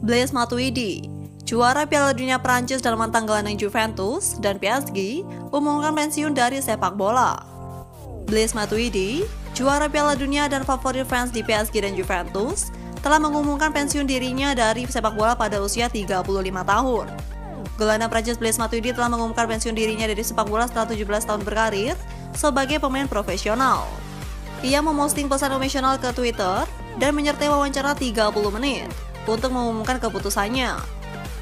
Blaise Matuidi, juara Piala Dunia Prancis dan mantan gelandang Juventus dan PSG, umumkan pensiun dari sepak bola. Blaise Matuidi, juara Piala Dunia dan favorit fans di PSG dan Juventus, telah mengumumkan pensiun dirinya dari sepak bola pada usia 35 tahun. Gelandang Prancis Blaise Matuidi telah mengumumkan pensiun dirinya dari sepak bola setelah 17 tahun berkarir sebagai pemain profesional. Ia memposting pesan emosional ke Twitter dan menyertai wawancara 30 menit untuk mengumumkan keputusannya.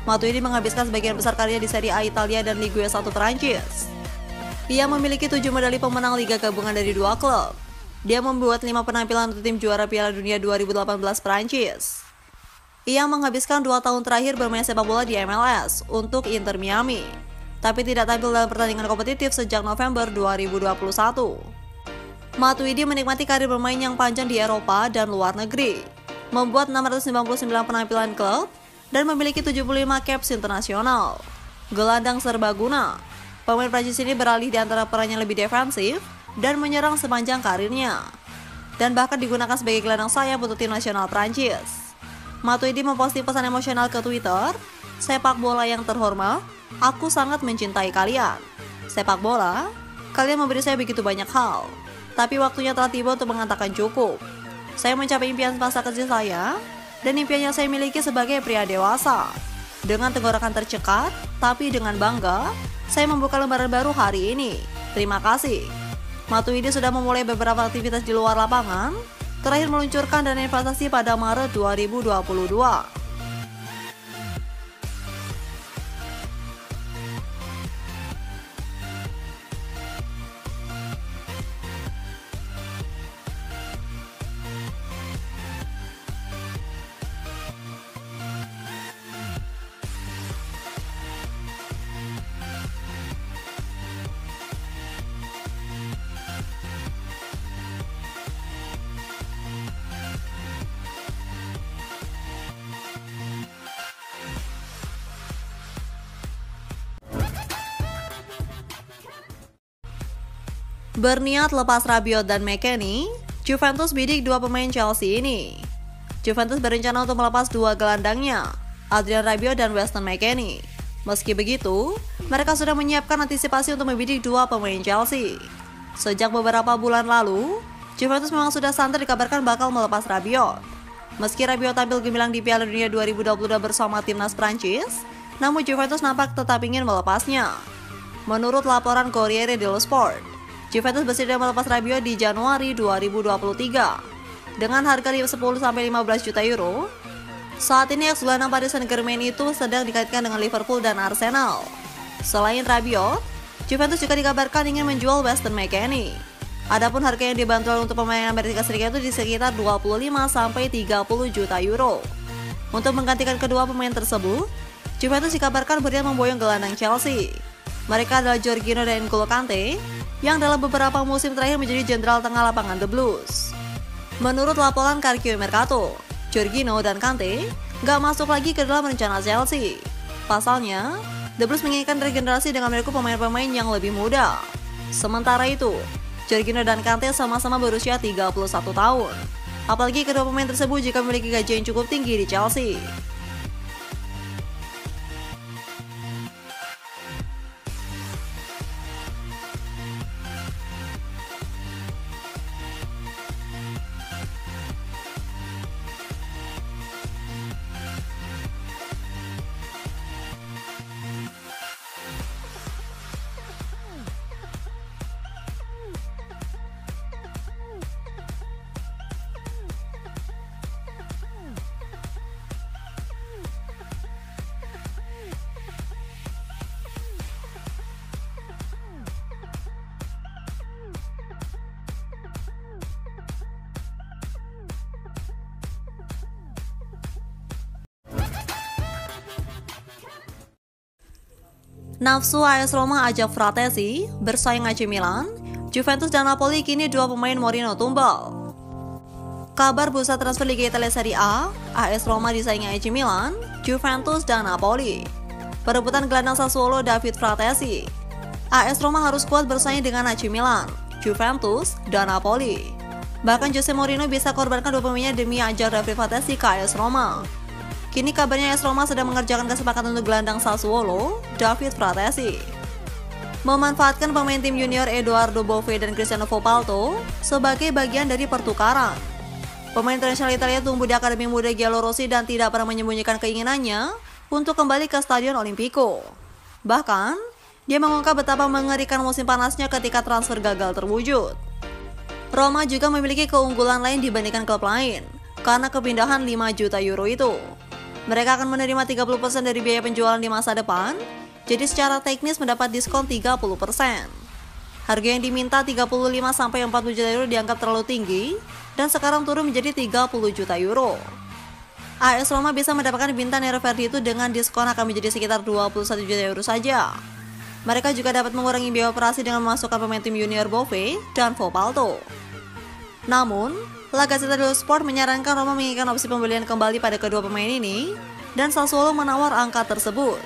Matuidi menghabiskan sebagian besar karya di Serie A Italia dan Ligue 1 Prancis. Ia memiliki 7 medali pemenang Liga gabungan dari 2 klub. Dia membuat 5 penampilan untuk tim juara Piala Dunia 2018 Prancis. Ia menghabiskan 2 tahun terakhir bermain sepak bola di MLS untuk Inter Miami, tapi tidak tampil dalam pertandingan kompetitif sejak November 2021. Matuidi menikmati karir bermain yang panjang di Eropa dan luar negeri, membuat 699 penampilan klub, dan memiliki 75 caps internasional. Gelandang serbaguna, pemain Prancis ini beralih di antara perannya lebih defensif dan menyerang sepanjang karirnya, dan bahkan digunakan sebagai gelandang sayap untuk tim nasional Prancis. Matuidi memposting pesan emosional ke Twitter, "Sepak bola yang terhormat, aku sangat mencintai kalian. Sepak bola, kalian memberi saya begitu banyak hal, tapi waktunya telah tiba untuk mengatakan cukup. Saya mencapai impian masa kecil saya, dan impian yang saya miliki sebagai pria dewasa. Dengan tenggorokan tercekat, tapi dengan bangga, saya membuka lembaran baru hari ini. Terima kasih." Matuidi sudah memulai beberapa aktivitas di luar lapangan, terakhir meluncurkan dana investasi pada Maret 2022. Berniat lepas Rabiot dan McKennie, Juventus bidik 2 pemain Chelsea ini. Juventus berencana untuk melepas 2 gelandangnya, Adrien Rabiot dan Weston McKennie. Meski begitu, mereka sudah menyiapkan antisipasi untuk membidik 2 pemain Chelsea. Sejak beberapa bulan lalu, Juventus memang sudah santer dikabarkan bakal melepas Rabiot. Meski Rabiot tampil gemilang di Piala Dunia 2022 bersama timnas Prancis, namun Juventus nampak tetap ingin melepasnya. Menurut laporan Corriere dello Sport, Juventus bersedia melepas Rabiot di Januari 2023 dengan harga 10-15 juta euro. Saat ini ex-gelandang Paris Saint-Germain itu sedang dikaitkan dengan Liverpool dan Arsenal. Selain Rabiot, Juventus juga dikabarkan ingin menjual Weston McKennie. Adapun harga yang dibanderol untuk pemain Amerika Serikat itu di sekitar 25-30 juta euro. Untuk menggantikan kedua pemain tersebut, Juventus dikabarkan berniat memboyong gelandang Chelsea. Mereka adalah Jorginho dan N'Golo Kante, yang dalam beberapa musim terakhir menjadi jenderal tengah lapangan The Blues. Menurut laporan Calcio Mercato, Jorginho dan Kante gak masuk lagi ke dalam rencana Chelsea. Pasalnya, The Blues menginginkan regenerasi dengan merekrut pemain-pemain yang lebih muda. Sementara itu, Jorginho dan Kante sama-sama berusia 31 tahun. Apalagi kedua pemain tersebut jika memiliki gaji yang cukup tinggi di Chelsea. Nafsu AS Roma ajak Fratesi, bersaing AC Milan, Juventus dan Napoli kini 2 pemain Mourinho tumbal. Kabar bursa transfer Liga Italia Serie A, AS Roma disaingi AC Milan, Juventus dan Napoli. Perebutan gelandang Sassuolo David Fratesi. AS Roma harus kuat bersaing dengan AC Milan, Juventus, dan Napoli. Bahkan Jose Mourinho bisa korbankan 2 pemainnya demi ajak David Fratesi ke AS Roma. Kini kabarnya AS Roma sedang mengerjakan kesepakatan untuk gelandang Sassuolo, David Fratesi. Memanfaatkan pemain tim junior Edoardo Bove dan Cristiano Volpato sebagai bagian dari pertukaran. Pemain internasional Italia tumbuh di Akademi Muda Giallorossi dan tidak pernah menyembunyikan keinginannya untuk kembali ke Stadion Olimpico. Bahkan, dia mengungkap betapa mengerikan musim panasnya ketika transfer gagal terwujud. Roma juga memiliki keunggulan lain dibandingkan klub lain, karena kepindahan 5 juta euro itu. Mereka akan menerima 30% dari biaya penjualan di masa depan, jadi secara teknis mendapat diskon 30%. Harga yang diminta 35-40 juta euro dianggap terlalu tinggi, dan sekarang turun menjadi 30 juta euro. AS Roma bisa mendapatkan bintang Nero Verdi itu dengan diskon akan menjadi sekitar 21 juta euro saja. Mereka juga dapat mengurangi biaya operasi dengan memasukkan pemain tim junior Bove dan Volpato. Namun, La Gazzetta dello Sport menyarankan Roma menginginkan opsi pembelian kembali pada kedua pemain ini, dan Sassuolo menawar angka tersebut.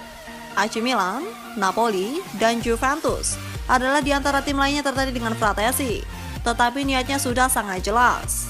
AC Milan, Napoli, dan Juventus adalah di antara tim lainnya tertarik dengan Fratesi, tetapi niatnya sudah sangat jelas.